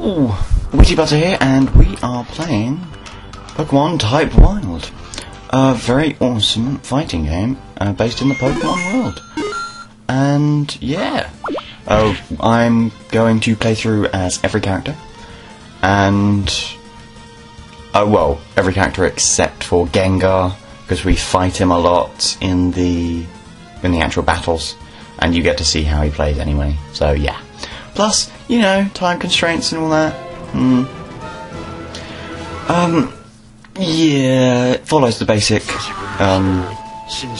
Hello! Witty Butter here, and we are playing Pokémon Type Wild. A very awesome fighting game based in the Pokémon world. And yeah, I'm going to play through as every character. And, well, every character except for Gengar, because we fight him a lot in the actual battles. And you get to see how he plays anyway, so yeah. Plus, you know, time constraints and all that. Yeah, it follows the basic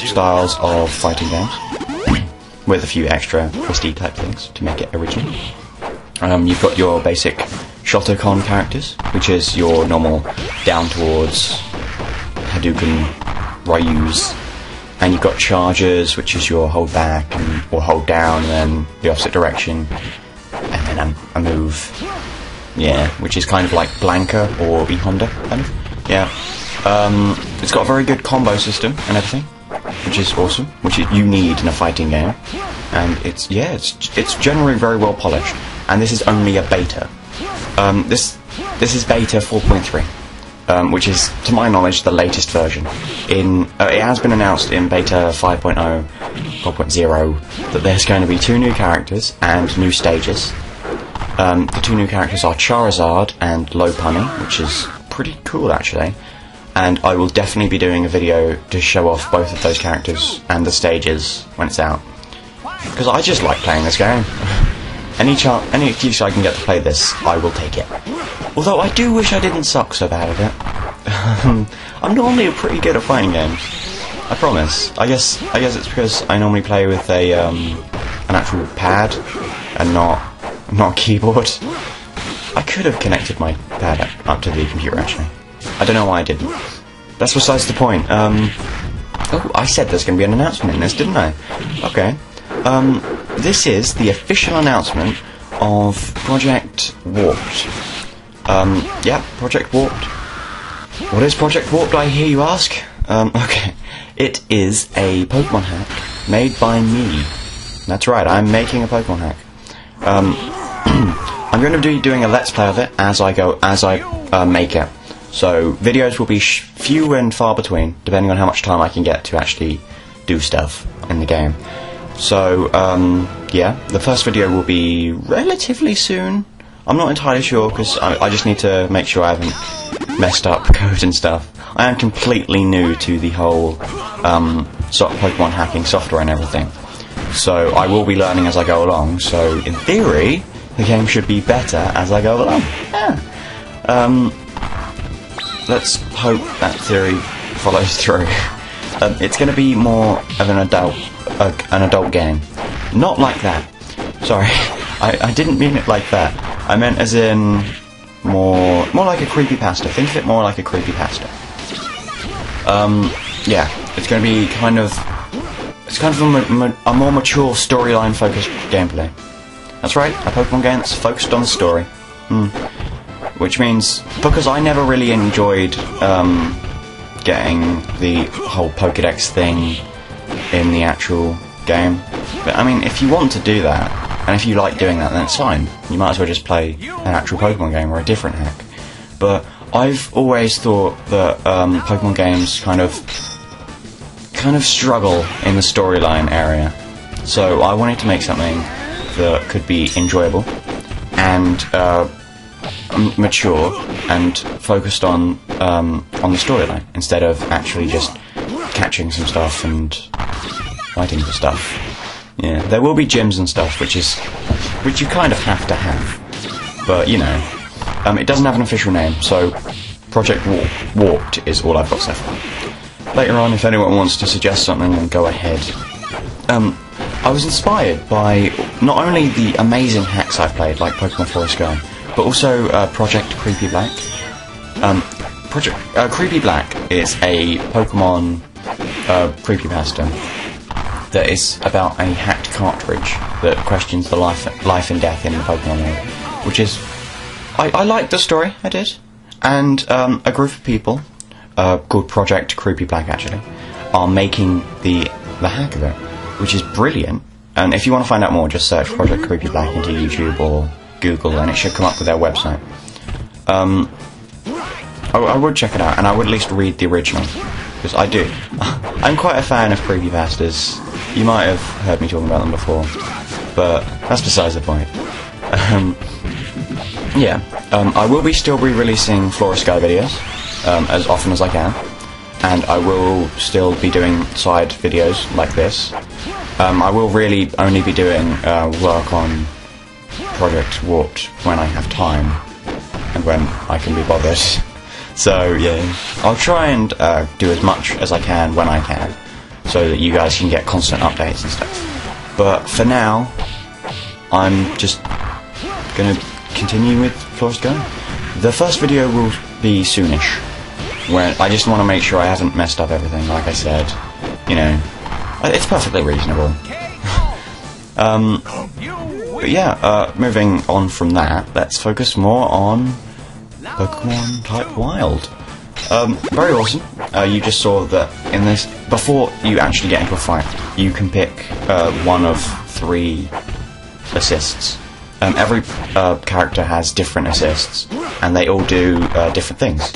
styles of fighting games, with a few extra twisty type things to make it original. You've got your basic Shotokan characters, which is your normal down towards Hadouken Ryus. And you've got chargers, which is your hold back or hold down, and then the opposite direction, and then a move. Yeah, which is kind of like Blanca or E-Honda, kind of. Yeah. It's got a very good combo system and everything, which is awesome, which you need in a fighting game. And it's generally very well polished. And this is only a beta. This is beta 4.3. Which is, to my knowledge, the latest version. It has been announced in beta 5.0, 4.0, that there's going to be 2 new characters and new stages. The 2 new characters are Charizard and Lopunny, which is pretty cool, actually. And I will definitely be doing a video to show off both of those characters and the stages when it's out. Because I just like playing this game. Any excuse I can get to play this, I will take it. Although I do wish I didn't suck so bad at it. I'm normally pretty good at fighting games. I promise. I guess it's because I normally play with an actual pad and not a keyboard. I could have connected my pad up to the computer actually. I don't know why I didn't. That's besides the point. Oh, I said there's going to be an announcement in this, didn't I? Okay. This is the official announcement of Project Warped. Yeah, Project Warped. What is Project Warped, I hear you ask? Okay. It is a Pokemon hack made by me. That's right, I'm making a Pokemon hack. I'm going to be doing a Let's Play of it as I make it. So, videos will be few and far between, depending on how much time I can get to actually do stuff in the game. So, yeah, the first video will be relatively soon. I'm not entirely sure, because I just need to make sure I haven't messed up code and stuff. I am completely new to the whole Pokemon hacking software and everything. So I will be learning as I go along, so in theory, the game should be better as I go along. Yeah. Let's hope that theory follows through. It's going to be more of an adult game. Not like that. Sorry, I didn't mean it like that. I meant as in more like a creepypasta. Think of it more like a creepypasta. Yeah, it's going to be kind of a more mature storyline focused gameplay. That's right, a Pokemon game that's focused on the story. Which means, because I never really enjoyed getting the whole Pokédex thing in the actual game. But I mean, if you want to do that, and if you like doing that, then it's fine. You might as well just play an actual Pokemon game or a different hack. But I've always thought that Pokemon games kind of struggle in the storyline area. So I wanted to make something that could be enjoyable and mature and focused on the storyline instead of actually just catching some stuff and fighting for stuff. Yeah, there will be gyms and stuff, which you kind of have to have, but you know, it doesn't have an official name, so Project Warped is all I've got so far. Later on, if anyone wants to suggest something, then go ahead. I was inspired by not only the amazing hacks I've played, like Pokemon Forest Sky, but also Project Creepy Black. Project Creepy Black is a Pokemon creepypasta that is about a hacked cartridge that questions the life and death in the Pokemon world, which is... I liked the story, I did, and a group of people, called Project Creepy Black actually, are making the hack of it, which is brilliant, and if you want to find out more, just search Project Creepy Black into YouTube or Google, and it should come up with their website. I would check it out, and I would at least read the original, because I do. I'm quite a fan of creepypastas. You might have heard me talking about them before, but that's besides the point. I will still be releasing Flora Sky videos as often as I can, and I will still be doing side videos like this. I will really only be doing work on Project Warped when I have time and when I can be bothered. So yeah, I'll try and do as much as I can when I can, so that you guys can get constant updates and stuff. But for now, I'm just gonna continue with Flora Sky. The first video will be soonish, where I just want to make sure I haven't messed up everything. Like I said, you know, it's perfectly reasonable. But yeah, moving on from that, let's focus more on Pokémon Type Wild. Very awesome. You just saw that in this, before you actually get into a fight, you can pick one of 3 assists. Every character has different assists, and they all do different things.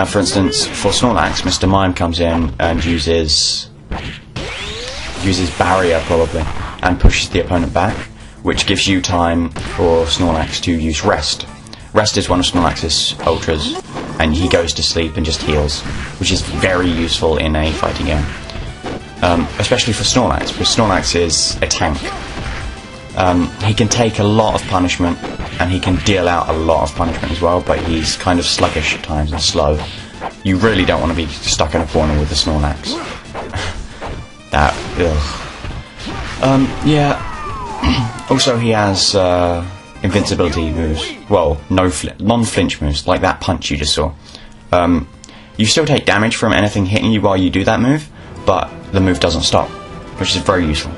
For instance, for Snorlax, Mr. Mime comes in and uses Barrier, probably, and pushes the opponent back, which gives you time for Snorlax to use Rest. Rest is one of Snorlax's ultras, and he goes to sleep and just heals, which is very useful in a fighting game. Especially for Snorlax, because Snorlax is a tank. He can take a lot of punishment, and he can deal out a lot of punishment as well, but he's kind of sluggish at times and slow. You really don't want to be stuck in a corner with the Snorlax. Also, he has invincibility moves. Well, non-flinch moves, like that punch you just saw. You still take damage from anything hitting you while you do that move, but the move doesn't stop, which is very useful.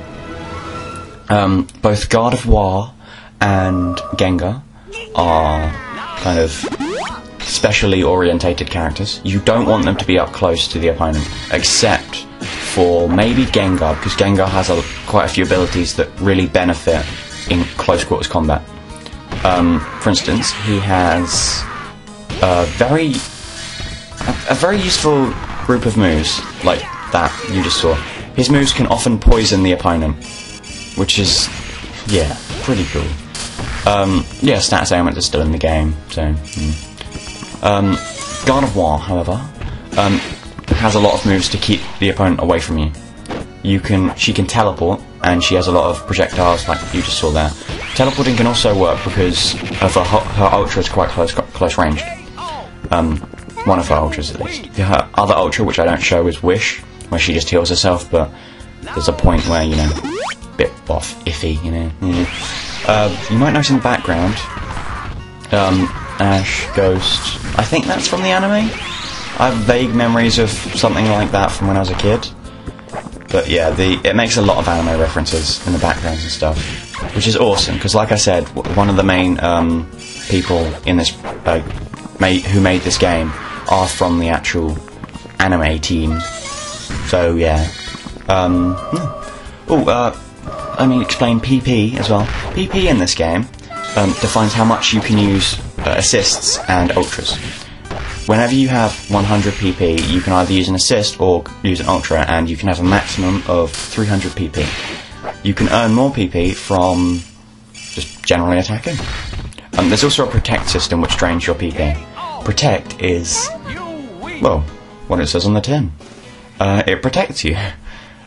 Both Gardevoir and Gengar are kind of specially orientated characters. You don't want them to be up close to the opponent, except for maybe Gengar, because Gengar has quite a few abilities that really benefit in close quarters combat. For instance, he has a very useful group of moves, like that you just saw. His moves can often poison the opponent, which is, yeah, pretty cool. Status ailments are still in the game, so... Gardevoir, however, has a lot of moves to keep the opponent away from you. She can teleport, and she has a lot of projectiles, like you just saw there. Teleporting can also work because of her ultra is quite close ranged. One of her ultras, at least. Her other ultra, which I don't show, is Wish, where she just heals herself, but there's a point where, you know, bit off, iffy, you know. You might notice in the background, Ash, Ghost. I think that's from the anime. I have vague memories of something like that from when I was a kid. But yeah, it makes a lot of anime references in the backgrounds and stuff, which is awesome, because like I said, one of the main people in this who made this game are from the actual anime team. So yeah. Let me explain PP as well. PP in this game defines how much you can use assists and ultras. Whenever you have 100 PP, you can either use an assist or use an ultra, and you can have a maximum of 300 PP. You can earn more PP from just generally attacking. There's also a protect system which drains your PP. Protect is, well, what it says on the tin. It protects you.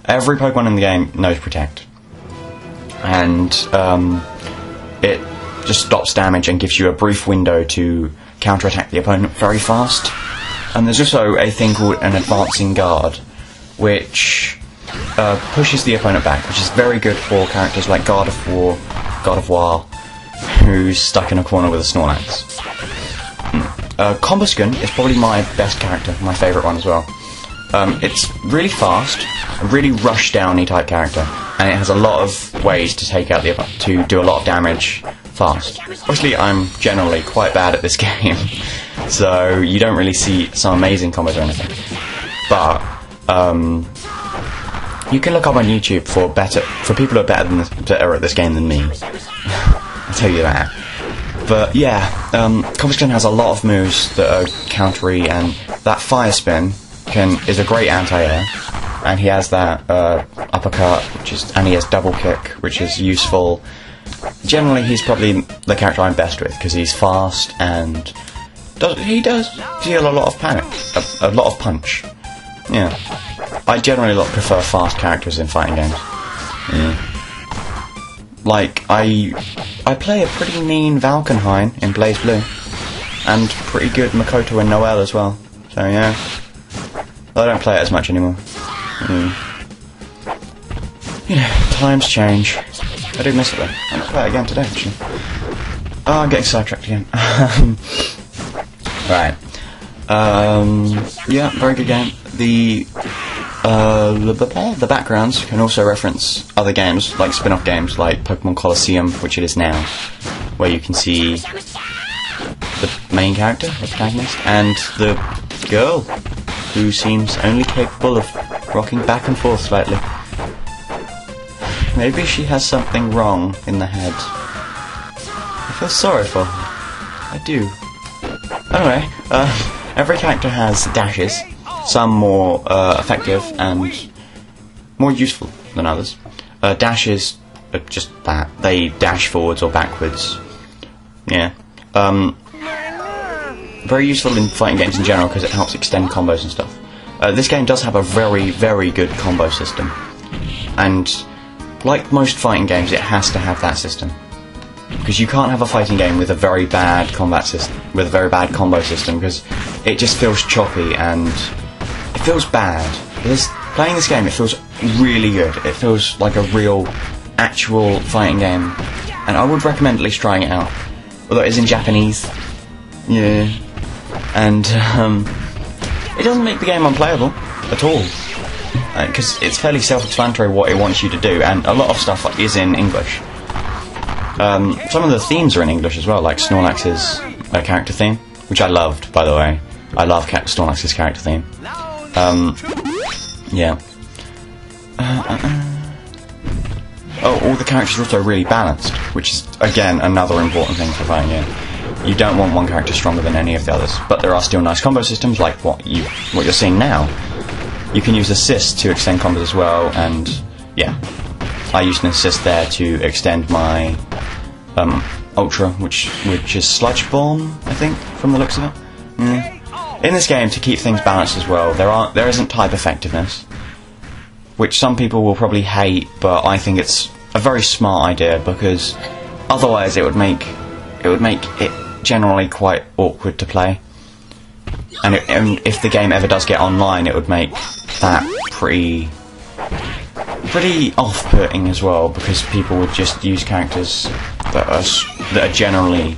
Every Pokemon in the game knows Protect. And it just stops damage and gives you a brief window to counterattack the opponent very fast. And there's also a thing called an Advancing Guard, which pushes the opponent back, which is very good for characters like Gardevoir, who's stuck in a corner with a Snorlax. Combusken is probably my best character, my favourite one as well. It's really fast, a really rush-downy type character, and it has a lot of ways to take out to do a lot of damage fast. Obviously, I'm generally quite bad at this game, so you don't really see some amazing combos or anything. But you can look up on YouTube for people who are better at this game than me. tell you that. But yeah, Combo has a lot of moves that are countery, and that Fire Spin is a great anti-air, and he has that uppercut, and he has double kick, which is useful. Generally, he's probably the character I'm best with because he's fast and he does deal a lot of panic, a lot of punch. Yeah, I generally prefer fast characters in fighting games. Yeah. Like I play a pretty mean Valkenhayn in Blaze Blue, and pretty good Makoto and Noelle as well. So yeah, I don't play it as much anymore. You know, times change. I do miss it though. I'm gonna play it again today, actually. Oh, I'm getting sidetracked again. Right. Yeah, very good game. The backgrounds can also reference other games, like spin-off games, like Pokémon Colosseum, which it is now, where you can see the main character, the protagonist, and the girl, who seems only capable of rocking back and forth slightly. Maybe she has something wrong in the head. I feel sorry for her. I do. Anyway, every character has dashes, some more effective and more useful than others. Dashes are just that. They dash forwards or backwards. Yeah. Very useful in fighting games in general because it helps extend combos and stuff. This game does have a very, very good combo system. And like most fighting games, it has to have that system. Because you can't have a fighting game with a very bad combat system, with a very bad combo system, because it just feels choppy and it feels bad. Playing this game, it feels really good. It feels like a real, actual fighting game, and I would recommend at least trying it out. Although it is in Japanese, yeah, and it doesn't make the game unplayable at all. Because it's fairly self-explanatory what it wants you to do, and a lot of stuff is in English. Some of the themes are in English as well, like Snorlax's character theme, which I loved, by the way. I love Snorlax's character theme. Yeah. Oh, all the characters are also really balanced, which is, again, another important thing for fighting game. You don't want one character stronger than any of the others, but there are still nice combo systems, like what you're seeing now. You can use assist to extend combos as well, and yeah, I used an assist there to extend my Ultra, which is Sludge Bomb, I think, from the looks of it. In this game, to keep things balanced as well, there isn't type effectiveness, which some people will probably hate, but I think it's a very smart idea because otherwise it would make it generally quite awkward to play. And if the game ever does get online, it would make that pretty off-putting as well, because people would just use characters that generally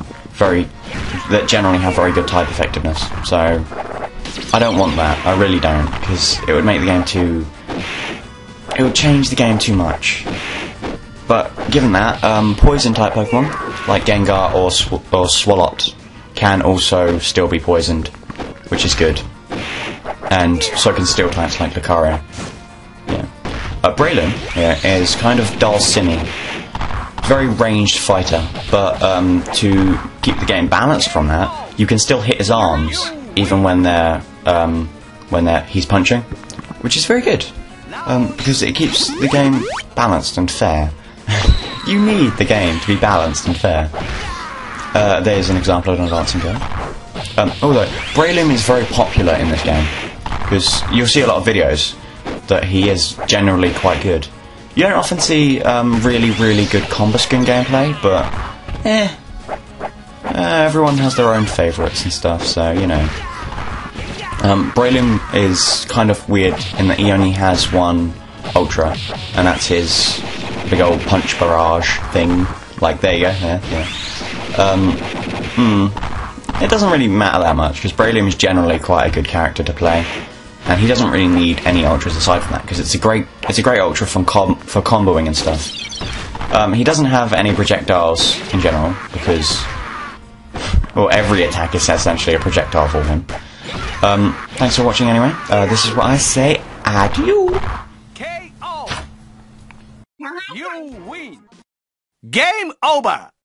have very good type effectiveness. So I don't want that. I really don't, because it would make the game it would change the game too much. But given that, poison type Pokemon like Gengar or Swalot can also still be poisoned, which is good, and so can steel types like Lucario. Yeah. Breloom is kind of dull simmy, very ranged fighter, but to keep the game balanced from that, you can still hit his arms even when he's punching, which is very good, because it keeps the game balanced and fair. You need the game to be balanced and fair. There's an example of an advancing girl. Although Breloom is very popular in this game, because you'll see a lot of videos that he is generally quite good. You don't often see really, really good combo skin gameplay, but everyone has their own favourites and stuff, so you know. Breloom is kind of weird in that he only has one Ultra, and that's his big old punch barrage thing. Like, there you go, yeah. It doesn't really matter that much, because Breloom is generally quite a good character to play, and he doesn't really need any Ultras aside from that, because it's a great Ultra for comboing and stuff. He doesn't have any projectiles in general, because, well, every attack is essentially a projectile for him. Thanks for watching anyway. This is what I say, adieu! KO! You win! Game over!